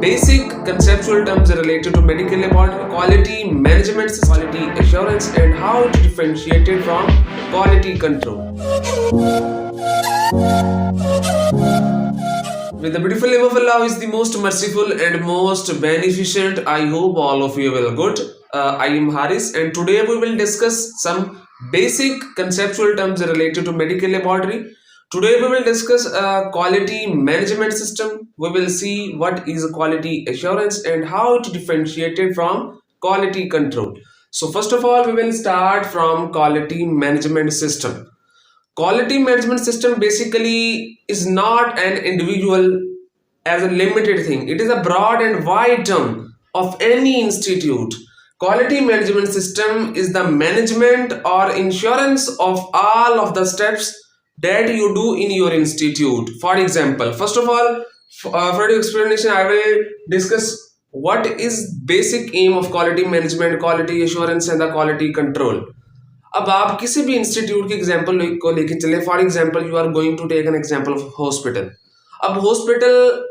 basic conceptual terms related to medical laboratory quality management, quality assurance, and how to differentiate it from quality control. With the beautiful name of Allah is the most merciful and most beneficent. I hope all of you will good. I am Haris, and today we will discuss some basic conceptual terms related to medical laboratory. Today we will discuss a quality management system. We will see what is quality assurance and how to differentiate it from quality control. So first of all, we will start from quality management system. Quality management system basically is not an individual as a limited thing. It is a broad and wide term of any institute. Quality management system is the management or insurance of all of the steps that you do in your institute. For example, first of all, for the explanation, I will discuss what is basic aim of quality management, quality assurance, and the quality control. अब आप किसी भी institute के example को लेके चले, for example you are going to take an example of hospital. अब hospital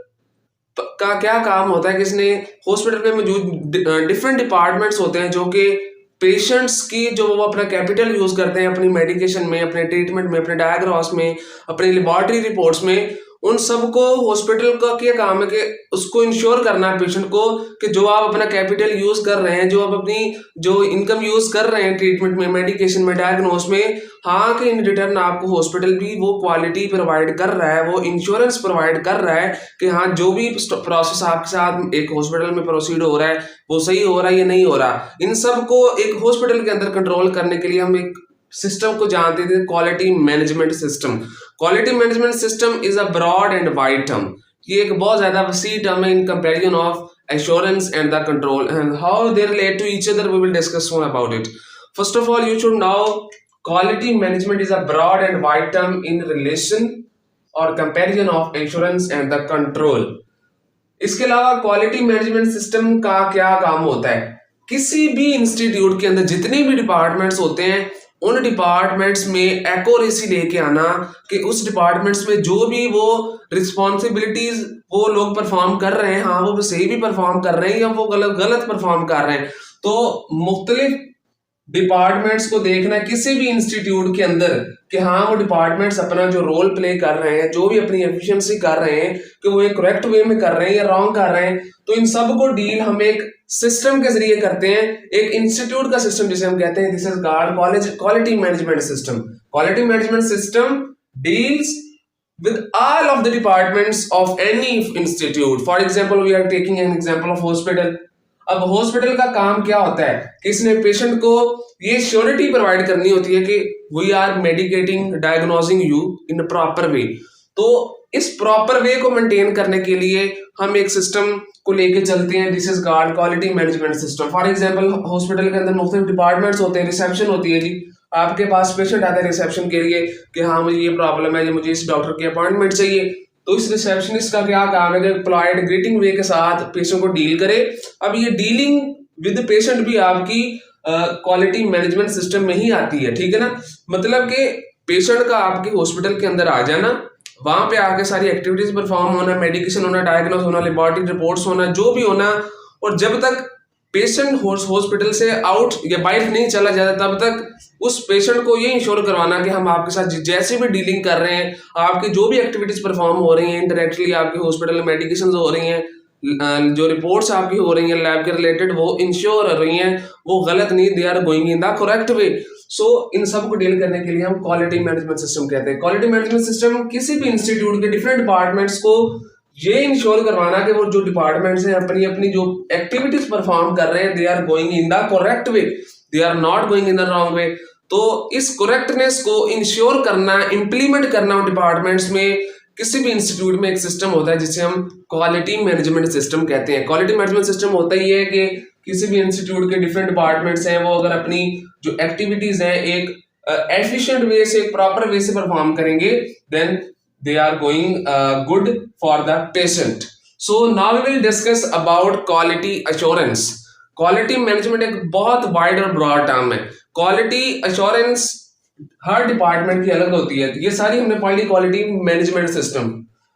का क्या काम होता है, किसने हॉस्पिटल में मौजूद डिफरेंट डिपार्टमेंट्स होते हैं जो कि पेशेंट्स की जो वो अपना कैपिटल यूज करते हैं अपनी मेडिकेशन में, अपने ट्रीटमेंट में, अपने डायग्नोस में, अपनी लेबोरेटरी रिपोर्ट्स में. उन सबको हॉस्पिटल का क्या काम है कि उसको इंश्योर करना है पेशेंट को कि जो आप अपना कैपिटल यूज कर रहे हैं, जो आप अपनी जो इनकम यूज कर रहे हैं ट्रीटमेंट में, मेडिकेशन में, डायग्नोस में, हाँ कि इन रिटर्न आपको हॉस्पिटल भी वो क्वालिटी प्रोवाइड कर रहा है, वो इंश्योरेंस प्रोवाइड कर रहा है कि हाँ जो भी प्रोसेस आपके साथ एक हॉस्पिटल में प्रोसीड हो रहा है वो सही हो रहा है या नहीं हो रहा. इन सब को एक हॉस्पिटल के अंदर कंट्रोल करने के लिए हम एक सिस्टम को जानते थे, quality management system. Quality management system is a broad and wide term. ये एक बहुत ज्यादा वसी टर्म है in comparison of assurance and the control, and how they relate to each other we will discuss soon about it. First of all, you should know quality management is a broad and wide term in relation or comparison of assurance and the control. इसके अलावा quality management system का क्या काम होता है, किसी भी institute के अंदर जितने भी डिपार्टमेंट्स होते हैं उन डिपार्टमेंट्स में एक्यूरेसी लेके आना कि उस डिपार्टमेंट्स में जो भी वो रिस्पॉन्सिबिलिटीज वो लोग परफॉर्म कर रहे हैं, हाँ वो सही भी परफॉर्म कर रहे हैं या वो गलत परफॉर्म कर रहे हैं. तो मुख्तलिफ डिपार्टमेंट्स को देखना किसी भी इंस्टीट्यूट के अंदर कि हाँ वो डिपार्टमेंट्स अपना जो रोल प्ले कर रहे हैं, जो भी अपनी एफिशिएंसी कर रहे हैं कि वो एक करेक्ट वे में कर रहे हैं या रॉन्ग कर रहे हैं. तो इन सब को डील हम एक सिस्टम के जरिए करते हैं, एक इंस्टीट्यूट का सिस्टम जिसे हम कहते हैं, this is called quality management system. Quality management system deals with all of the departments of any institute. For example, we are taking an example of hospital. अब हॉस्पिटल का काम क्या होता है कि इसने पेशेंट को ये श्योरिटी प्रोवाइड करनी होती है कि we are medicating diagnosing you in proper way. तो इस प्रॉपर वे को मेंटेन करने के लिए हम एक सिस्टम को लेके चलते हैं, this is called quality management system. For example hospital के अंदर मुख्तलिफ डिपार्टमेंट्स होते हैं, रिसेप्शन होती है जी, आपके पास पेशेंट आता है रिसेप्शन के लिए कि हाँ मुझे ये प्रॉब्लम है, मुझे इस डॉक्टर की अपॉइंटमेंट चाहिए. तो इस रिसेप्शनिस्ट का क्या काम है कि पोलाइट ग्रीटिंग वे के साथ पेशेंट को डील करे. अब ये डीलिंग विद पेशेंट भी आपकी क्वालिटी मैनेजमेंट सिस्टम में ही आती है, ठीक है ना. मतलब कि पेशेंट का आपके हॉस्पिटल के अंदर आ जाना, वहां पे आके सारी एक्टिविटीज परफॉर्म होना, मेडिकेशन होना, डायग्नोस होना, लेबोरेटरी रिपोर्ट्स होना, जो भी होना, और जब तक पेशेंट हॉस्पिटल से आउट या बाहर नहीं चला जाता तब तक उस पेशेंट को ये इंश्योर करवाना कि हम आपके साथ जैसे भी डीलिंग कर रहे हैं, आपकी जो भी एक्टिविटीज परफॉर्म हो रही हैं इंडायरेक्टली आपके हॉस्पिटल में, मेडिकेशन हो रही हैं, जो रिपोर्ट्स आपकी हो रही हैं लैब के रिलेटेड, वो इंश्योर हो रही हैं, वो गलत नहीं, they are going in the correct way. So इन सब को डील करने के लिए हम क्वालिटी मैनेजमेंट सिस्टम कहते हैं. क्वालिटी मैनेजमेंट सिस्टम किसी भी इंस्टीट्यूट के डिफरेंट डिपार्टमेंट्स को ये इंश्योर करवाना कि वो जो डिपार्टमेंट्स हैं अपनी अपनी जो एक्टिविटीज परफॉर्म कर रहे हैं, they are going in the correct way, they are not going in the wrong way. तो इस करेक्टनेस को इंश्योर करना, इंप्लीमेंट करना डिपार्टमेंट्स में, किसी भी इंस्टीट्यूट में एक सिस्टम होता है जिसे हम क्वालिटी मैनेजमेंट सिस्टम कहते हैं. क्वालिटी मैनेजमेंट सिस्टम होता ही है कि किसी भी इंस्टीट्यूट के डिफरेंट डिपार्टमेंट्स हैं, वो अगर अपनी जो एक्टिविटीज हैं एक एफिशिएंट वे से, एक प्रॉपर वे से परफॉर्म करेंगे, then they are going good for the patient. So now we will discuss about quality assurance. Quality management एक बहुत वाइड और ब्रॉड टर्म है. Quality assurance हर डिपार्टमेंट की अलग होती है. ये सारी हमने पढ़ी क्वालिटी मैनेजमेंट सिस्टम.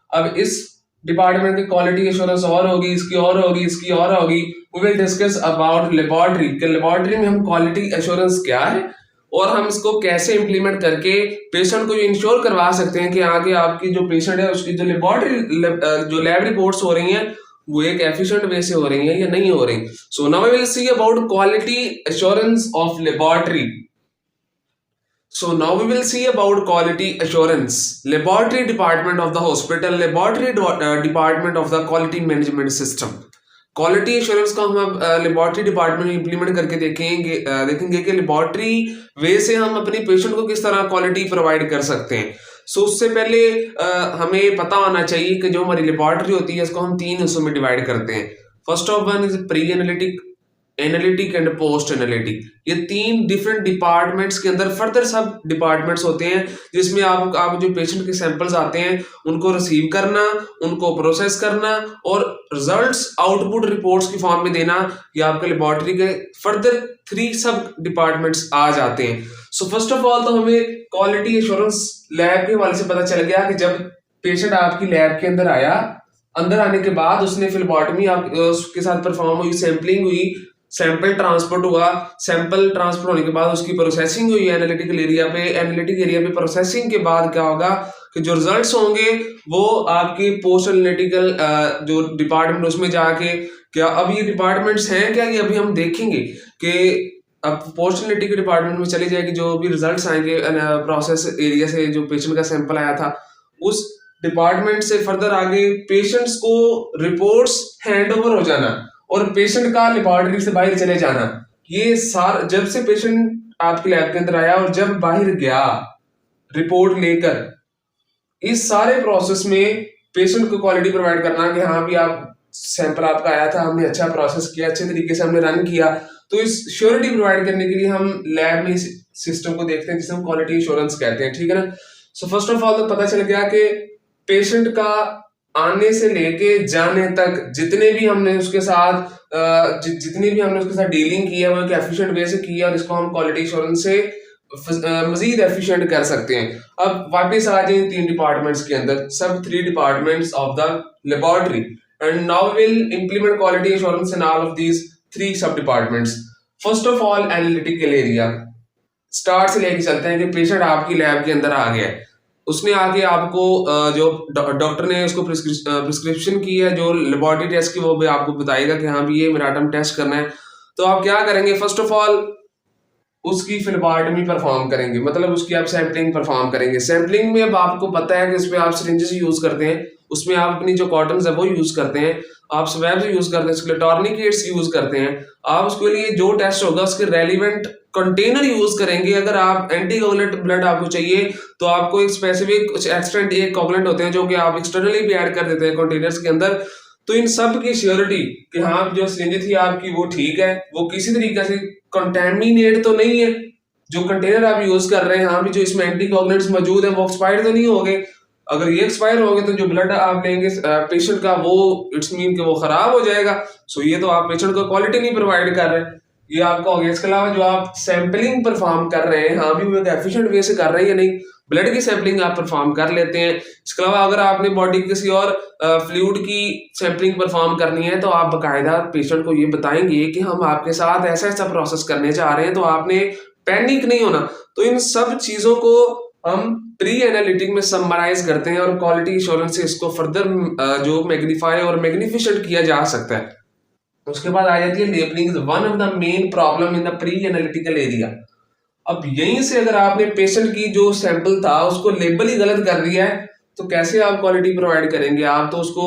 अब इस डिपार्टमेंट की क्वालिटी एश्योरेंस और होगी, इसकी और होगी, इसकी और होगी। We will discuss about laboratory कि लेबोरेटरी में हम क्वालिटी एश्योरेंस क्या है और हम इसको कैसे इंप्लीमेंट करके पेशेंट को इंश्योर करवा सकते हैं कि आगे आपकी जो पेशेंट है उसकी जो लेबोरेटरी जो लैब रिपोर्ट्स हो रही हैं वो एक एफिशिएंट वे से हो रही है या नहीं हो रही। So now we will see about quality assurance of laboratory. So now we will see about quality assurance, laboratory department of the hospital, laboratory department of the quality management system. Quality assurance को हम अब laboratory department में implement करके देखेंगे कि laboratory वे से हम अपनी पेशेंट को किस तरह क्वालिटी प्रोवाइड कर सकते हैं। सो उससे पहले हमें पता होना चाहिए कि जो हमारी लेबोरेटरी होती है इसको हम तीन हिस्सों में डिवाइड करते हैं। First of one is pre analytic, analytic and post analytic. ये तीन डिफरेंट डिपार्टमेंट्स के अंदर फर्दर सब डिपार्टमेंट्स होते हैं जिसमें आप जो पेशेंट के सैंपल्स आते हैं उनको रिसीव करना, उनको प्रोसेस करना और रिजल्ट्स आउटपुट रिपोर्ट्स की फॉर्म में देना। ये आपके लेबोरेटरी के फर्दर थ्री सब डिपार्टमेंट्स आ जाते हैं। सो फर्स्ट ऑफ ऑल तो हमें क्वालिटी एश्योरेंस लैब के हवाले से पता चल गया कि जब पेशेंट आपकी लैब के अंदर आया, अंदर आने के बाद उसने फ्लेबोटमी आप उसके साथ परफॉर्म हुई, सैंपलिंग हुई, सैंपल ट्रांसपोर्ट हुआ, सैंपल ट्रांसपोर्ट होने के बाद उसकी प्रोसेसिंग हुई एनालिटिकल एरिया पे। एनालिटिक एरिया पे प्रोसेसिंग के बाद क्या होगा कि जो रिजल्ट्स होंगे वो आपकी पोस्ट एनालिटिकल जो डिपार्टमेंट उसमें जाके, क्या अब ये डिपार्टमेंट्स हैं क्या, ये अभी हम देखेंगे कि अब पोस्ट एनालिटिकल डिपार्टमेंट में चली जाएगी। जो भी रिजल्ट्स आएंगे प्रोसेस एरिया से जो पेशेंट का सैंपल आया था उस डिपार्टमेंट से फर्दर आगे पेशेंट्स को रिपोर्ट्स हैंड ओवर हो जाना और पेशेंट का लेबोरेटरी से बाहर चले जाना। ये सार जब से पेशेंट आपके लैब के अंदर आया और जब बाहर गया रिपोर्ट लेकर, इस सारे प्रोसेस में पेशेंट को क्वालिटी प्रोवाइड करना कि हाँ भी आप सैंपल आपका आया था, हमने अच्छा प्रोसेस किया, अच्छे तरीके से हमने रन किया। तो इस श्योरिटी प्रोवाइड करने के लिए हम लैब में इस सिस्टम को देखते हैं जिसे हम क्वालिटी इंश्योरेंस कहते हैं, ठीक है ना। सो फर्स्ट ऑफ ऑल तो पता चल गया कि पेशेंट का आने से लेके जाने तक जितने भी हमने उसके साथ डीलिंग की है वो एक एफिशिएंट वे से की है और इसको हम क्वालिटी इंश्योरेंस से मजीद एफिशिएंट कर सकते हैं। अब वापस आ जाए तीन डिपार्टमेंट्स के अंदर, सब three departments of the laboratory, and now will implement quality insurance in all of these three sub departments. First of all analytical area, start से लेके चलते हैं कि पेशेंट आपकी लैब के अंदर आ गया है, उसने आके आपको जो डॉक्टर ने उसको प्रिस्क्रिप्शन की है जो लेबोरेटरी टेस्ट की, वो भी आपको बताएगा कि हाँ भी ये मेराटम टेस्ट करना है। तो आप क्या करेंगे, फर्स्ट ऑफ ऑल उसकी फ्लेबोटमी परफॉर्म करेंगे, मतलब उसकी आप सैंपलिंग परफॉर्म करेंगे। सैंपलिंग में अब आपको पता है कि इसमें आप सिरिंजेस यूज करते हैं, उसमें आप अपनी जो कॉटन है वो यूज करते हैं, आप स्वैब्स यूज करते हैं, उसके लिए टॉर्निकेट्स यूज करते हैं। आप उसके लिए जो टेस्ट होगा उसके रेलिवेंट कंटेनर यूज करेंगे। अगर आप एंटी कोगुलेंट ब्लड आपको चाहिए तो आपको एक स्पेसिफिक कुछ एक्सटेंट एक कोगुलेंट होते हैं जो कि आप एक्सटर्नली भी ऐड कर देते हैं कंटेनर्स के अंदर। तो इन सब की श्योरिटी कि हाँ जो सिरिंज थी आपकी वो ठीक है, वो किसी तरीके से कंटेमिनेट तो नहीं है, जो कंटेनर आप यूज कर रहे हैं हाँ भी जो इसमें एंटी कोगुलेंट्स मौजूद है वो एक्सपायर्ड तो नहीं हो गए। अगर ये एक्सपायर हो गए तो जो ब्लड आप लेंगे पेशेंट का वो इट्स मीन कि वो खराब हो जाएगा। सो ये तो आप पेशेंट को क्वालिटी नहीं प्रोवाइड कर रहे, ये आपका हो गया। इसके अलावा जो आप सैंपलिंग परफॉर्म कर रहे हैं हाँ भी वो एफिशिएंट वे से कर रहे हैं या नहीं, ब्लड की सैंपलिंग आप परफॉर्म कर लेते हैं। इसके अलावा अगर आपने बॉडी किसी और फ्लूइड की सैंपलिंग परफॉर्म करनी है तो आप बाकायदा पेशेंट को ये बताएंगे कि हम आपके साथ ऐसा ऐसा प्रोसेस करने जा रहे हैं, तो आपने पैनिक नहीं होना। तो इन सब चीजों को हम प्री एनालिटिक में समराइज करते हैं और क्वालिटी इंश्योरेंस से इसको फर्दर जो मैग्नीफाई और मैग्निफिशेंट किया जा सकता है। उसके बाद आ जाती है labelling is one of the main problem in the pre analytical area. अब यहीं से अगर आपने पेशेंट की जो सैंपल था उसको लेबल ही गलत कर दिया है तो कैसे आप क्वालिटी प्रोवाइड करेंगे, आप तो उसको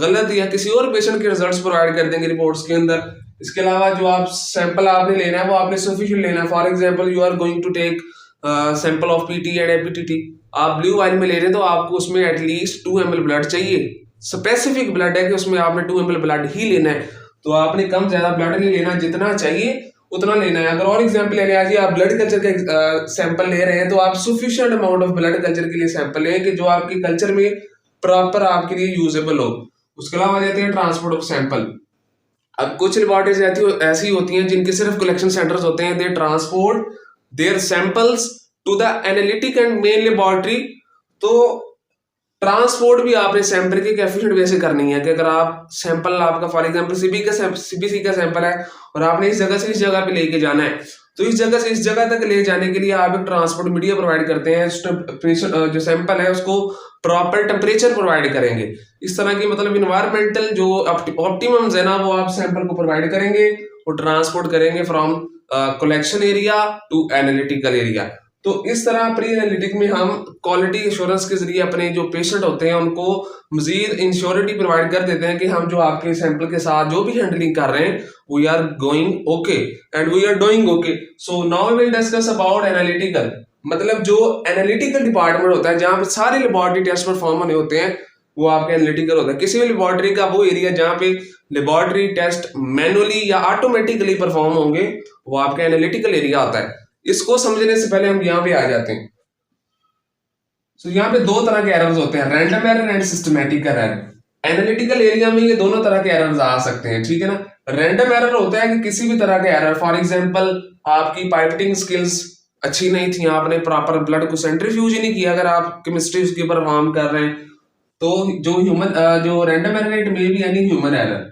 गलत या किसी और पेशेंट के रिजल्ट्स प्रोवाइड कर देंगे रिपोर्ट्स के अंदर। इसके अलावा जो आप सैंपल आपने लेना है वो आपने सफिशिएंट लेना है। For example you are going to take sample of PT and APTT, आप ब्लू वाइल में ले रहे हैं तो आपको उसमें एटलीस्ट 2 ml ब्लड चाहिए, स्पेसिफिक ब्लड है कि उसमें आपने 2 ml ब्लड ही लेना है। तो आपने कम ज्यादा ब्लड नहीं लेना, जितना चाहिए उतना लेना है। अगर और एग्जांपल लेने आज आप ब्लड कल्चर का सैंपल ले रहे हैं तो आप sufficient amount of blood culture के लिए सैंपल लें कि जो आपके कल्चर में प्रॉपर आपके लिए यूजेबल हो। उसके अलावा जाते हैं ट्रांसपोर्ट ऑफ सैंपल। अब कुछ लेबोरेटरीज ऐसी होती हैं जिनके सिर्फ कलेक्शन सेंटर्स होते हैं, they transport their samples to the analytic and main laboratory. तो ट्रांसपोर्ट भी आपने सैंपल के एफिशिएंट वे से करनी है कि अगर आप सैंपल आपका फॉर एग्जांपल सीबीसी का सैंपल है और आपने इस जगह से इस जगह पे लेके जाना है, तो इस जगह से इस जगह तक ले जाने के लिए आप एक ट्रांसपोर्ट मीडिया प्रोवाइड करते हैं। जो सैंपल है उसको प्रॉपर टेम्परेचर प्रोवाइड करेंगे। इस तरह की मतलब इन्वायरमेंटल जो ऑप्टिमम्स है ना वो आप सैंपल को प्रोवाइड करेंगे और ट्रांसपोर्ट करेंगे from collection area to analytical area. तो इस तरह प्री एनालिटिक में हम क्वालिटी इंश्योरेंस के जरिए अपने जो पेशेंट होते हैं उनको मजीद इंश्योरिटी प्रोवाइड कर देते हैं कि हम जो आपके सैंपल के साथ जो भी हैंडलिंग कर रहे हैं we are going okay and we are doing okay. So now we will discuss about analytical, मतलब जो एनालिटिकल डिपार्टमेंट होता है जहाँ पे सारे लेबोरेटरी टेस्ट परफॉर्म होने होते हैं वो आपका एनालिटिकल होता है। किसी भी लेबोरेटरी का वो एरिया जहाँ पे लेबोरेटरी टेस्ट मैनुअली या ऑटोमेटिकली परफॉर्म होंगे वो आपका एनालिटिकल एरिया होता है। इसको समझने से पहले हम यहाँ पे आ जाते हैं। तो यहाँ पे दो तरह के एरर्स होते हैं, random error and systematic error. Analytical area में ये दोनों तरह के एरर्स आ सकते हैं, ठीक है ना। रैंडम एरर होता है कि किसी भी तरह का एरर, फॉर एग्जांपल आपकी पाइपिंग स्किल्स अच्छी नहीं थी, आपने प्रॉपर ब्लड को सेंट्रीफ्यूज ही नहीं किया अगर आप केमिस्ट्री उसके ऊपर परफॉर्म कर रहे हैं, तो जो random error it may be any human error.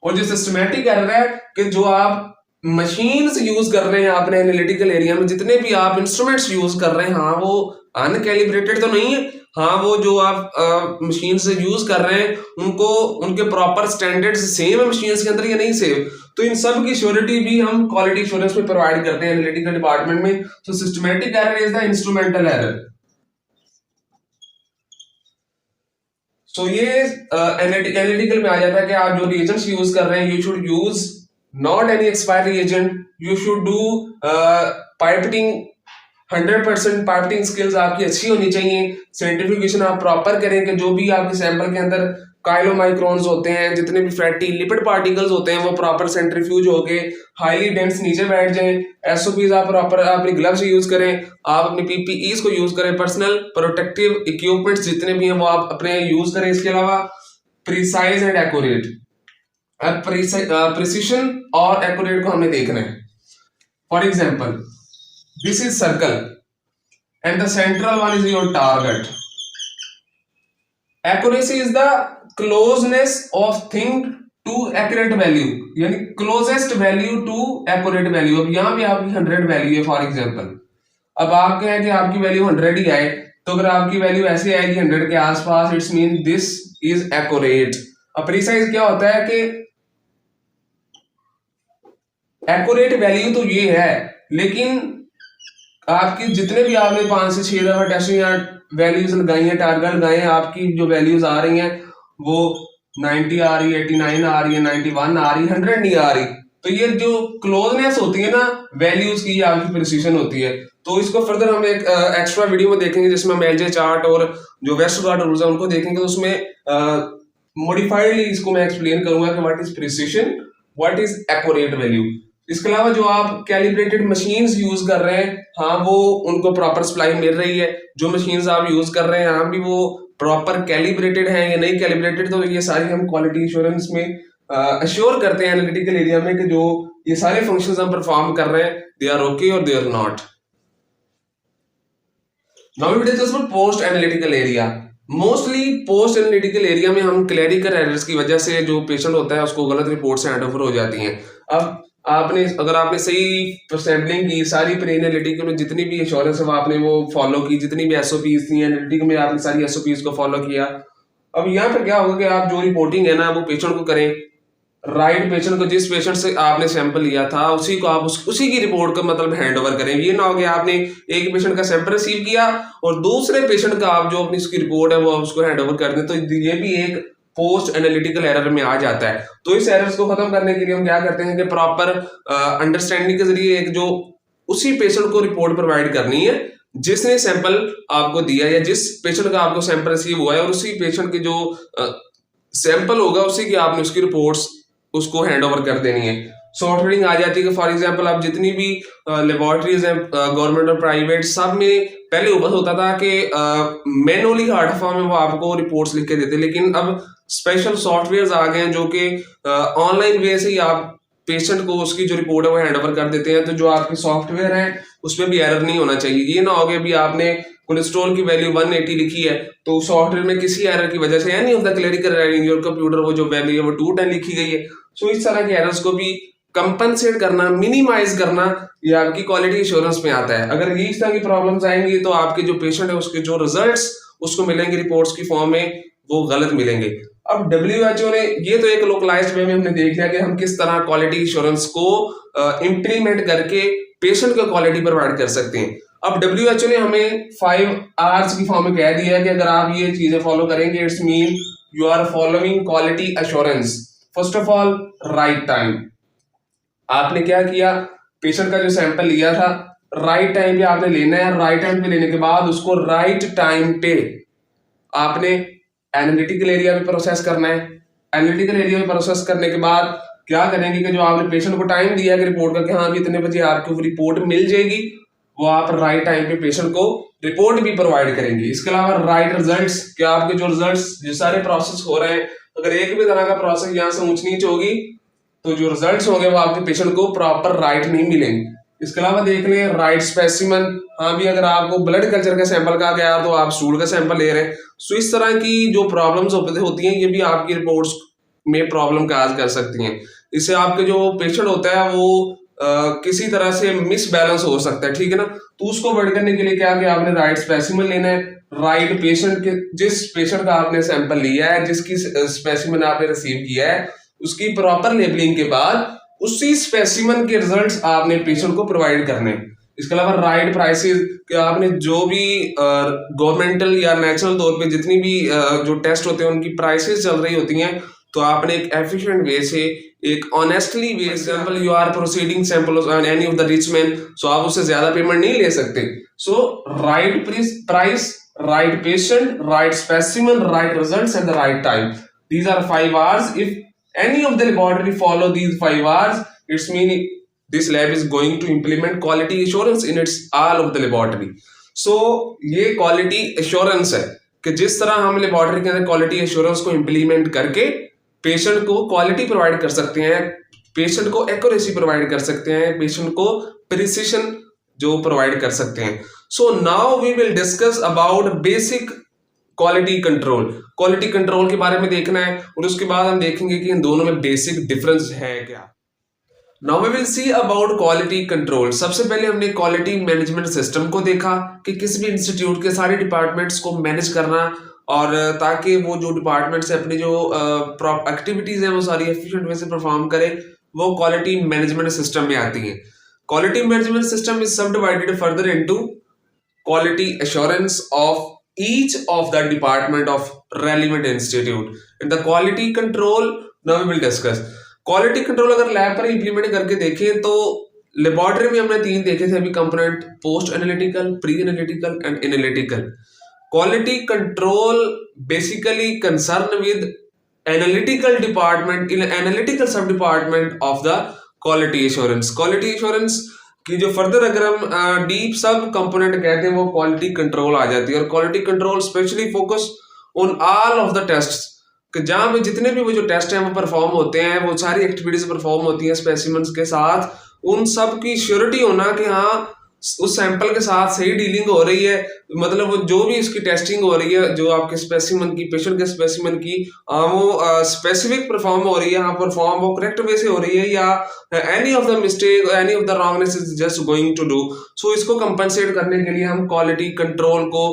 और जो सिस्टमैटिक एरर है कि जो आप मशीन्स यूज कर रहे हैं अपने एनालिटिकल एरिया में, जितने भी आप इंस्ट्रूमेंट्स यूज कर रहे हैं, हाँ वो अनकैलिब्रेटेड तो नहीं है, हाँ वो जो आप मशीन से यूज कर रहे हैं उनको उनके प्रॉपर स्टैंडर्ड्स सेम है मशीन के अंदर या नहीं सेम, तो इन सब की श्योरिटी भी हम क्वालिटी एश्योरेंस में प्रोवाइड करते हैं एनालिटिकल डिपार्टमेंट में। तो systematic error is the instrumental error. So ये एनालिटिकल में आ जाता है कि आप जो रिएजेंट्स यूज कर रहे हैं you should use not any expiry reagent, you should do piping 100%, piping skills आपकी अच्छी होनी चाहिए, सेंट्रीफ्यूगेशन आप प्रॉपर करें कि जो भी आपके सैंपल के अंदर काइलोमाइक्रोन्स होते हैं, जितने भी फैटी लिपिड पार्टिकल्स होते हैं वो प्रॉपर सेंट्रीफ्यूज होके हाईली डेंस नीचे बैठ जाएं। एसओपीज आप प्रॉपर अपनी ग्लव्स यूज करें, आप अपनी पीपीईज को यूज करें, पर्सनल प्रोटेक्टिव इक्विपमेंट्स जितने भी हैं वो आप अपने यूज करें। इसके अलावा प्रिसाइज एंड एक्यूरेट, प्रिसिशन और एक्यूरेट को हमें देखना है। For example this is circle and the central one is your target. Accuracy is the closeness of thing to accurate value, यानी closest value to accurate value। अब यहाँ पे आपकी 100 वैल्यू है फॉर एग्जांपल, अब आप कहें कि आपकी वैल्यू 100 ही आए, तो अगर आपकी वैल्यू ऐसी आएगी 100 के आसपास, it's mean this is accurate. अब प्रिसाइज क्या होता है कि एक्यूरेट वैल्यू तो ये है, लेकिन आपकी जितने भी आपने 5 से 6 दफा टेस्ट या वैल्यूज लगाई हैं, टारगेट लगाए हैं, आपकी जो वैल्यूज आ रही हैं वो 90 आ रही है, 89 आ रही है, 91 आ रही है, 100 नहीं आ रही, तो ये जो क्लोजनेस होती है ना वैल्यूज की, ये आपकी प्रिसिशन होती है। तो इसको फर्दर हम एक एक्स्ट्रा वीडियो में देखेंगे जिसमें हम एलजे चार्ट और जो वेस्टरगार्ड रूल्स है उनको देखेंगे, तो उसमें मॉडिफाइडली इसको मैं एक्सप्लेन करूंगा कि what is precision, what is accurate value. इसके अलावा जो आप कैलिब्रेटेड मशीन्स यूज कर रहे हैं, हाँ वो उनको प्रॉपर सप्लाई मिल रही है, जो मशीन्स आप यूज कर रहे हैं हाँ भी वो प्रॉपर कैलिब्रेटेड है या नहीं कैलिब्रेटेड, तो ये सारी हम क्वालिटी इंश्योरेंस में अश्योर करते हैं एनालिटिकल एरिया में कि जो ये सारे फंक्शंस हम परफॉर्म कर रहे हैं दे आर ओके और they are not. Now we discuss about post analytical area. Mostly post analytical area में हम क्लरिकल एरर्स की वजह से जो पेशेंट होता है उसको गलत रिपोर्ट से हैंडओवर हो जाती हैं। अब अगर आपने सही सैम्पलिंग की, सारी प्री एनालिटिकल में जितनी भी इंश्योरेंस है आपने वो फॉलो की, जितनी भी एसओपीज थी एनालिटिकल में आपने सारी एसओपीज को फॉलो किया। अब यहाँ पर क्या होगा कि आप जो रिपोर्टिंग है ना वो पेशेंट को करें, राइट पेशेंट को, जिस पेशेंट से आपने सैंपल लिया था उसी को आप उसी की रिपोर्ट का मतलब हैंड ओवर करें। ये ना हो कि आपने एक पेशेंट का सैंपल रिसीव किया और दूसरे पेशेंट का आप जो अपनी उसकी रिपोर्ट है वो उसको हैंड ओवर कर दें, तो ये भी एक पोस्ट एनालिटिकल एरर में आ जाता है। तो इस एरर्स को खत्म करने के लिए हम क्या करते हैं कि प्रॉपर अंडरस्टैंडिंग के जरिए एक जो उसी पेशेंट को रिपोर्ट प्रोवाइड करनी है जिसने सैंपल आपको दिया या जिस पेशेंट का आपको सैंपल रिसीव हुआ है, और उसी पेशेंट के जो सैंपल होगा उसी की आपने उसकी रिपोर्ट्स उसको हैंड ओवर कर देनी है। सॉफ्टवेयरिंग आ जाती है कि फॉर एग्जांपल आप जितनी भी लेबोरेटरीज हैं गवर्नमेंट और प्राइवेट, सब में पहले बस होता था कि मैनुअली हार्ड फॉर्म में वो आपको रिपोर्ट्स लिख के देते, लेकिन अब स्पेशल सॉफ्टवेयर आ गए हैं जो कि ऑनलाइन वे से ही आप पेशेंट को उसकी जो रिपोर्ट है वो हैंड ओवर कर देते हैं। तो जो आपके सॉफ्टवेयर हैं उसमें भी एरर नहीं होना चाहिए। ये ना हो कि अभी आपने कोलेस्ट्रॉल की वैल्यू 180 लिखी है तो सॉफ्टवेयर में किसी एरर की वजह से any of the clerical error in your computer वो जो वैल्यू है वो 210 लिखी गई है। सो इस तरह के एरर्स को भी कंपनसेट करना, मिनिमाइज करना, ये आपकी क्वालिटी एश्योरेंस में आता है। अगर ये इस तरह की प्रॉब्लम्स आएंगी तो आपके जो पेशेंट है उसके जो रिजल्ट्स उसको मिलेंगे रिपोर्ट्स की फॉर्म में वो गलत मिलेंगे। अब WHO ने ये तो एक लोकलाइज्ड वे में हमने देख लिया कि हम किस तरह क्वालिटी इंश्योरेंस को इंप्लीमेंट करके पेशेंट को क्वालिटी प्रोवाइड कर सकते हैं। अब WHO ने हमें 5 R's की फॉर्म में कह दिया है कि अगर आप ये चीजें फॉलो करेंगे it's mean you are following quality assurance. First of all, right time. आपने क्या किया, पेशेंट का जो सैंपल लिया था राइट टाइम पे आपने लेना है। राइट टाइम पे लेने के बाद उसको राइट टाइम पे आपने एनालिटिकल एरिया में प्रोसेस करना है। एनालिटिकल एरिया में प्रोसेस करने के बाद क्या करेंगे कि जो आपने पेशेंट को टाइम दिया है रिपोर्ट का कि हाँ भी इतने बजे आपको रिपोर्ट मिल जाएगी, वो आप राइट टाइम पे पेशेंट को रिपोर्ट भी प्रोवाइड करेंगे। इसके अलावा राइट रिजल्ट्स, क्या आपके जो रिजल्ट्स जो सारे प्रोसेस हो रहे हैं अगर एक भी तरह का प्रोसेस यहाँ से ऊंच नीच होगी तो जो रिजल्ट्स होंगे वो आपके पेशेंट को प्रॉपर राइट नहीं मिलेंगे। इसके अलावा देख लें राइट स्पेसिमन, हाँ भी अगर आपको ब्लड कल्चर का सैंपल कहा गया तो आप स्टूल का सैंपल ले रहे हैं। सो इस तरह की जो प्रॉब्लम्स होती हैं ये भी आपकी रिपोर्ट्स में प्रॉब्लम काज कर सकती हैं। इससे आपके जो पेशेंट होता है वो किसी तरह से मिसबैलेंस हो सकता है, ठीक है ना। तो उसको अवॉइड करने के लिए क्या कि आपने राइट स्पेसिमन लेना है, राइट पेशेंट के, जिस पेशेंट का आपने सैंपल लिया है, जिसकी स्पेसिमन आपने रिसीव किया है, उसकी प्रॉपर लेबलिंग के बाद उसी स्पेसिमन के रिजल्ट्स आपने पेशेंट को प्रोवाइड करने। इसके अलावा राइट प्राइसेस, कि आपने जो भी गवर्नमेंटल या नेशनल तौर पे जितनी भी जो टेस्ट होते हैं उनकी प्राइसेस चल रही होती हैं तो आपने एक एफिशिएंट वे से, एक honestly way, example you are proceeding sample on any of the rich man, so आप उससे ज्यादा पेमेंट नहीं ले सकते। So right price, right patient, right specimen, right results at the right time, these are 5 R's. If any of the laboratory follow these 5 R's, it's mean this lab is going to implement quality assurance in its all of the laboratory. So ये quality assurance है कि जिस तरह हम laboratory के अंदर quality assurance को implement करके पेशेंट को क्वालिटी प्रोवाइड कर सकते हैं, पेशेंट को एक्यूरेसी प्रोवाइड कर सकते हैं, पेशेंट को प्रिसिशन जो प्रोवाइड कर सकते हैं। So now we will discuss about basic quality control. Quality control के बारे में देखना है और उसके बाद हम देखेंगे कि इन दोनों में बेसिक डिफरेंस है क्या। Now we will see about quality control. सबसे पहले हमने क्वालिटी मैनेजमेंट सिस्टम को देखा कि किसी भी इंस्टीट्यूट के सारे डिपार्टमेंट्स को मैनेज करना और ताकि वो जो डिपार्टमेंट्स अपनी जो एक्टिविटीज हैं वो सारी एफिशिएंट वे से परफॉर्म करे, वो क्वालिटी मैनेजमेंट सिस्टम में आती है। क्वालिटी मैनेजमेंट सिस्टम इज सब divided further into quality assurance of each of the department of relevant institute and the quality control now we will discuss. quality control अगर lab पर implement करके देखें तो laboratory में हमने 3 देखे थे अभी component, post analytical, pre analytical and analytical. Quality control basically concern with analytical department in analytical sub department of the quality assurance. Quality assurance कि जो फर्दर अगर हम डीप सब कंपोनेंट कहते हैं वो क्वालिटी कंट्रोल आ जाती है। और quality control specially focus on all of the tests, कि जहां पे जितने भी वो जो टेस्ट हैं वो परफॉर्म होते हैं, वो सारी एक्टिविटीज परफॉर्म होती हैं स्पेसिमेंस के साथ, उन सब की श्योरिटी होना कि हाँ उस सैंपल के साथ सही डीलिंग हो रही है, मतलब वो जो भी इसकी टेस्टिंग हो रही है जो आपके स्पेसिमेन की, पेशेंट के स्पेसिमेन की, वो स्पेसिफिक परफॉर्म हो रही है, हाँ परफॉर्म वो करेक्ट वे से हो रही है या any of the mistake, any of the wrongness is just going to do. So इसको कंपनसेट करने के लिए हम क्वालिटी कंट्रोल को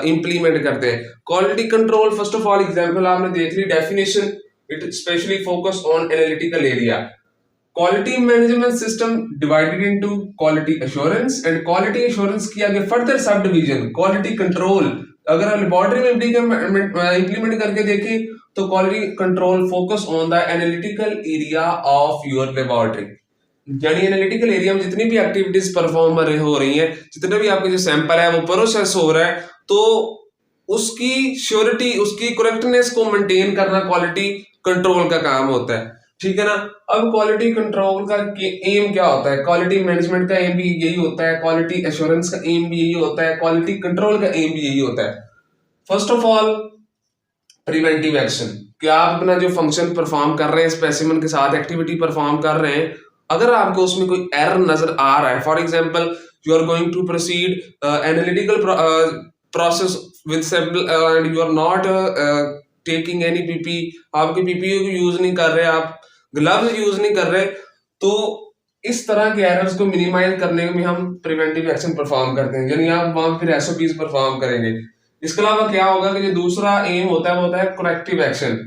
इंप्लीमेंट करते हैं। Quality control first of all example आपने देख ली, definition, it specially focus on analytical area. Quality management system divided into quality assurance and quality assurance की आगे further subdivision quality control। अगर हम लेबोरेटरी में implement करके देखें तो quality control focus on the analytical area of your laboratory। यानी analytical area में जितनी भी एक्टिविटीज परफॉर्म हो रही हैं, जितने भी आपके जो सैंपल है वो प्रोसेस हो रहा है, तो उसकी श्योरिटी, उसकी करेक्टनेस को मेंटेन करना क्वालिटी कंट्रोल का काम होता है, ठीक है ना। अब क्वालिटी कंट्रोल का एम क्या होता है? क्वालिटी मैनेजमेंट का एम भी यही होता है, क्वालिटी एश्योरेंस का एम भी यही होता है, क्वालिटी कंट्रोल का एम भी यही होता है। First of all preventive action, कि आप अपना जो फंक्शन परफॉर्म कर रहे हैं, स्पेसिमेन के साथ एक्टिविटी परफॉर्म कर रहे हैं, अगर आपको उसमें कोई एरर नजर आ रहा है, for example you are going to proceed analytical process with several and you are not taking any PP, आपके PPE को यूज नहीं कर रहे, आप ग्लव्स यूज नहीं कर रहे, तो इस तरह के एरर्स को मिनिमाइज करने में हम प्रिवेंटिव एक्शन परफॉर्म करते हैं, यानी आप वहां फिर एसओपीज परफॉर्म करेंगे। इसके अलावा क्या होगा कि जो दूसरा एम होता है वो होता है करेक्टिव एक्शन।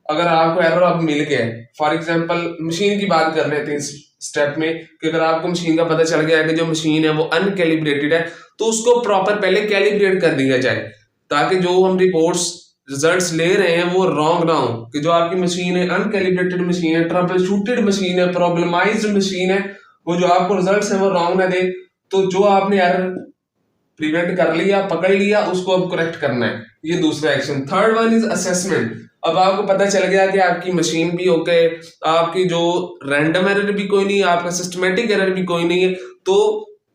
अगर आपको एरर अब मिल गया है, फॉर एग्जांपल मशीन की बात कर रहे थे इस स्टेप में, कि अगर आपको मशीन का पता चल गया है कि जो मशीन है वो अनकैलिब्रेटेड है, तो उसको प्रॉपर पहले कैलिब्रेट कर दिया जाए, ताकि जो हम रिपोर्ट्स रिजल्ट्स ले रहे हैं वो रॉन्ग ना हो, कि जो आपकी मशीन है अनकैलिब्रेटेड मशीन है, ट्रबल शूटेड मशीन है, प्रॉब्लमाइज्ड मशीन है, वो जो आपको रिजल्ट्स है वो रॉन्ग ना दे। तो जो आपने एरर प्रिवेंट कर लिया, पकड़ लिया, उसको अब करेक्ट करना है, ये दूसरा action. Third one is assessment. अब आपको पता चल गया कि आपकी मशीन भी ओके, आपकी जो रैंडम एरर भी कोई नहीं, आपका सिस्टमेटिक एरर भी कोई नहीं है, तो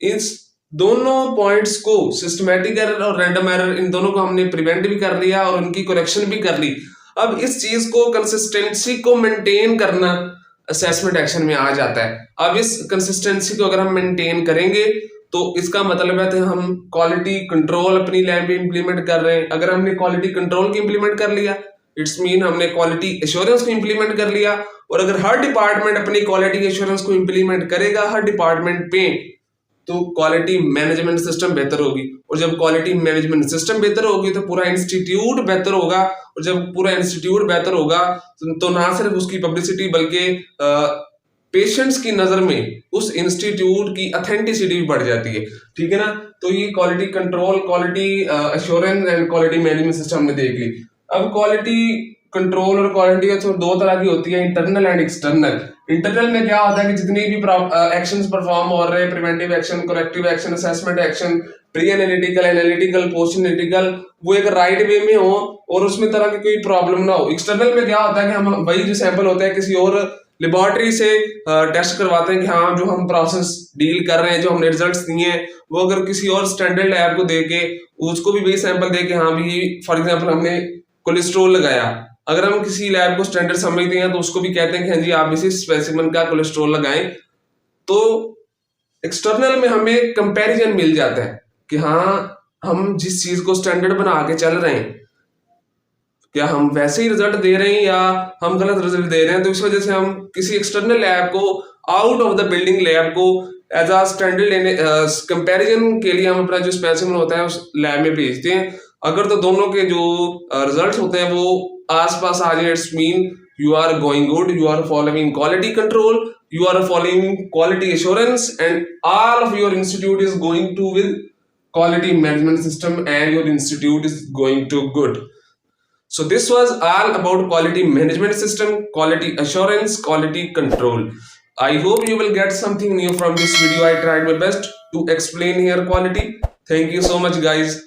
इस दोनों पॉइंट्स को, सिस्टमेटिक एरर और रैंडम एरर, इन दोनों को हमने प्रिवेंट भी कर लिया और उनकी करेक्शन भी कर ली। अब इस चीज को, कंसिस्टेंसी को मेंटेन करना असेसमेंट एक्शन में आ जाता है। अब इस कंसिस्टेंसी को अगर हम मेंटेन करेंगे तो इसका मतलब है कि हम क्वालिटी कंट्रोल अपनी लैब में इंप्लीमेंट कर रहे हैं। अगर हमने क्वालिटी कंट्रोल की इंप्लीमेंट कर लिया, इट्स मीन हमने क्वालिटी एश्योरेंस को इंप्लीमेंट कर लिया। और अगर हर डिपार्टमेंट अपनी क्वालिटी एश्योरेंस को इंप्लीमेंट करेगा हर डिपार्टमेंट पे, तो क्वालिटी मैनेजमेंट सिस्टम बेहतर होगी। और जब क्वालिटी मैनेजमेंट सिस्टम बेहतर होगी तो पूरा इंस्टीट्यूट बेहतर होगा। और जब पूरा इंस्टीट्यूट बेहतर होगा तो ना सिर्फ उसकी पब्लिसिटी बल्कि पेशेंट्स की नजर में उस इंस्टीट्यूट की ऑथेंटिसिटी भी बढ़ जाती है। ठीक है ना। तो ये quality control, quality assurance and quality management system हमने देख ली। अब क्वालिटी कंट्रोल और क्वालिटी तो दो तरह की होती है, इंटरनल एंड एक्सटर्नल। इंटरनल में क्या होता है कि जितनी भी एक्शंस परफॉर्म हो रहे हैं, preventive action, corrective action, assessment action, pre analytical, analytical, post analytical, वो एक राइट वे में हो और उसमें तरह की कोई प्रॉब्लम ना हो। एक्सटर्नल में क्या होता है कि हम वही जो सैंपल होता है किसी और लेबोरेटरी से टेस्ट करवाते हैं कि हाँ जो हम प्रोसेस डील कर रहे हैं, जो हमने रिजल्ट्स दिए हैं, वो अगर किसी और स्टैंडर्ड लैब को देके उसको भी वही सैंपल दे के, हाँ भी फॉर एग्जांपल हमने कोलेस्ट्रॉल लगाया, अगर हम किसी लैब को स्टैंडर्ड समझते हैं तो उसको भी कहते हैं कि हाँ जी आप इसी स्पेसिमेन का कोलेस्ट्रॉल लगाएं। तो एक्सटर्नल में हमें कंपैरिजन मिल जाता है कि हाँ हम जिस चीज को स्टैंडर्ड बना के चल रहे हैं, क्या हम वैसे ही रिजल्ट दे रहे हैं या हम गलत रिजल्ट दे रहे हैं। तो इस वजह से हम किसी एक्सटर्नल लैब को, out of the building lab को एज अ स्टैंडर्ड कंपैरिजन के लिए हम अपना जो स्पेसिमेन होता है उस लैब में भेजते हैं। अगर तो दोनों के जो रिजल्ट्स होते हैं वो आसपास आ जाए, it's mean you are going good, you are following quality control, you are following quality assurance, and all of your institute is going to with quality management system and your institute is going to good. So this was all about quality management system, quality assurance, quality control. I hope you will get something new from this video. I tried my best to explain here quality. Thank you so much guys.